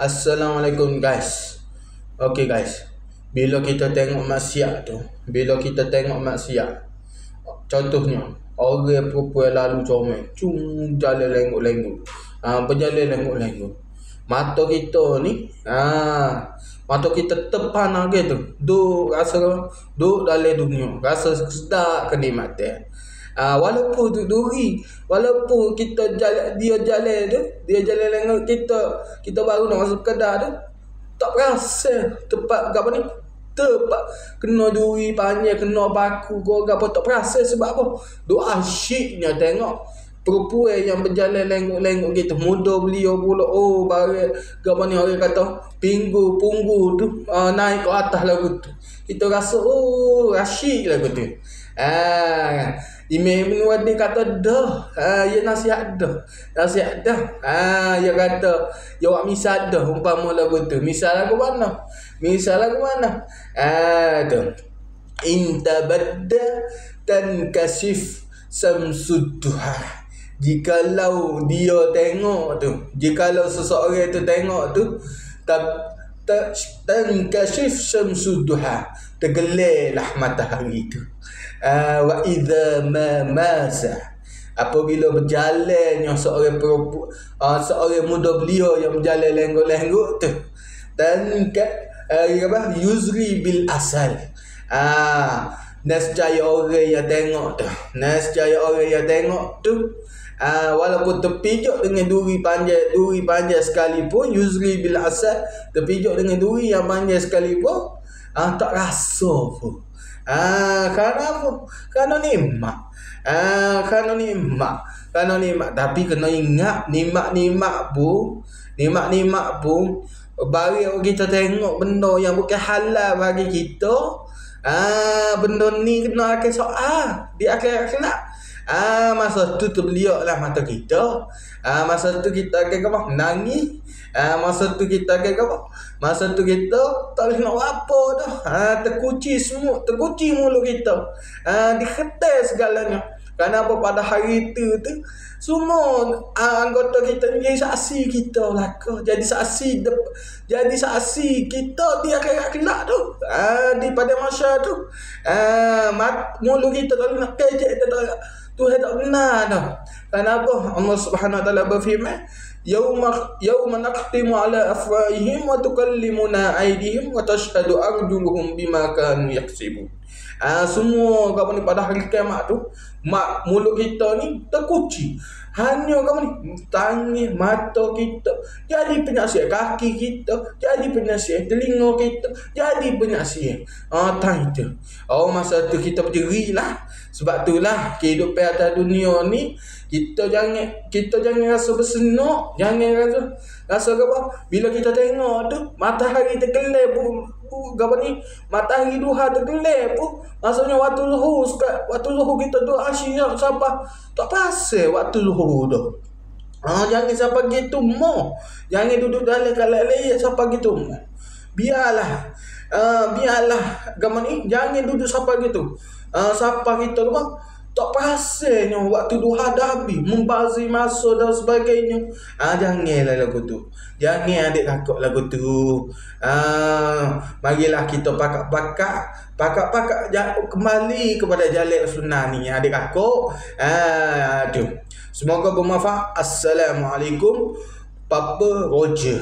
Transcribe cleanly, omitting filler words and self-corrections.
Assalamualaikum guys. Okay guys, bila kita tengok maksiat tu, contohnya orang perempuan lalu comel, jalan lengut-lengut, berjalan lengut-lengut, mata kita ni, mata kita terpanah gitu, duk dalam dunia, rasa sedap kenikmatan. Walaupun tu duri, walaupun kita jalan, dia jalan lengut, kita baru nak masuk kedai tu, tak rasa tempat apa ni, tepat kena duri panjang, kena baku kau apa, tak rasa. Sebab apa? Doa asyiknya tengok perempuan yang berjalan lengut-lengut gitu, muda beliau pula, barang apa ni orang kata punggu tu naik ke atas lagu tu, kita rasa asyik lagu tu. Imam Ibn Wadi kata dah, ya nasihat dah. Ya kata ya awak misal dah umpama lagu tu. Misal lagu mana? Tu. Inta badda tankasif samsudduha. Jikalau dia tengok tu, jikalau seseorang tu tengok tu, tankasif samsudduha, tergelarlah matahari tu. Wa idza ma masa, apabila berjalannya seorang perempuan, seorang muda belia yang berjalan lengut-lengut tu, dan yuzri bil asal, nescaya orang yang tengok tu, walaupun terpijak dengan duri panjang sekalipun, yuzri bil asal, terpijak dengan duri yang panjang sekalipun, tak rasa pun. Kerana apa? Kerana nikmat. Tapi kena ingat nikmat pun bagi kita tengok benda yang bukan halal bagi kita, benda ni kena akan soal di akhir kelak. Masa tu terbeliaklah mata kita. Masa tu kita akan apa? Nangis. Masa tu kita akan apa? Masa tu kita tak boleh nak apa dah. Terkunci mulut kita. Diketai segalanya. Kenapa pada hari tu semua anggota kita ni jadi saksi kita lah. Jadi saksi kita di akhirat kelak tu. Di pada masa tu. Mulut kita tak boleh nak kejek, Tuhan tak benar dah. Kenapa? Allah Subhanahu Wa Taala berfirman, Yauma naqtimu ala afwahihim wa tukallimuna aydihim wa tashhadu arjuluhum bima kanu yaksibun. Semua apa ni pada hari kiamat tu, mulut kita ni terkunci. Hanya tangan, mata kita jadi penyaksian, kaki kita jadi penyaksian, telinga kita jadi penyaksian. Tang itu. Masa tu kita berdirilah. Sebab itulah kehidupan atas dunia ni, kita jangan rasa bersenang, jangan rasa apa. Bila kita tengok tu matahari tergelam matahari duha tergelam pun, maksudnya waktu zuhur kita doa asyik siapa tak pasal waktu zuhur dah. Jangan siapa gitu mau. Jangan duduk dalam kalak layak siapa gitu mau. Biarlah ni jangan duduk siapa gitu. Siapa kita tu tak pasalnya waktu duha dah habis, membazir masa dan sebagainya. Janganlah lagu tu. Jangan adik kakak lagu tu. Marilah kita pakak kembali kepada jalan sunnah ni adik kakak. Semoga bermanfaat. Assalamualaikum, Papa Roger.